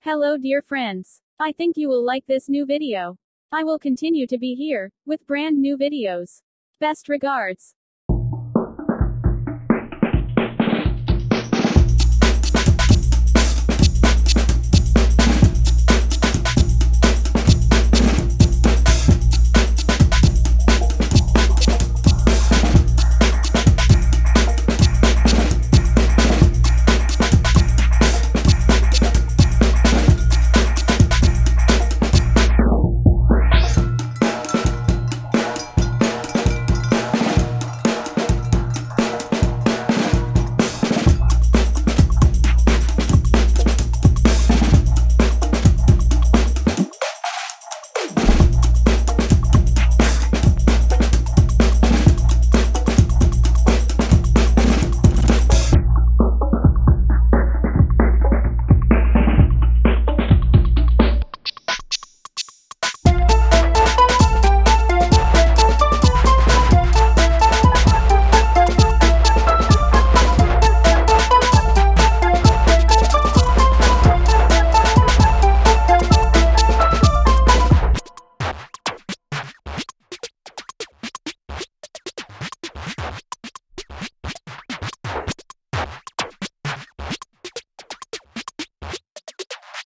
Hello dear friends. I think you will like this new video. I will continue to be here, with brand new videos. Best regards.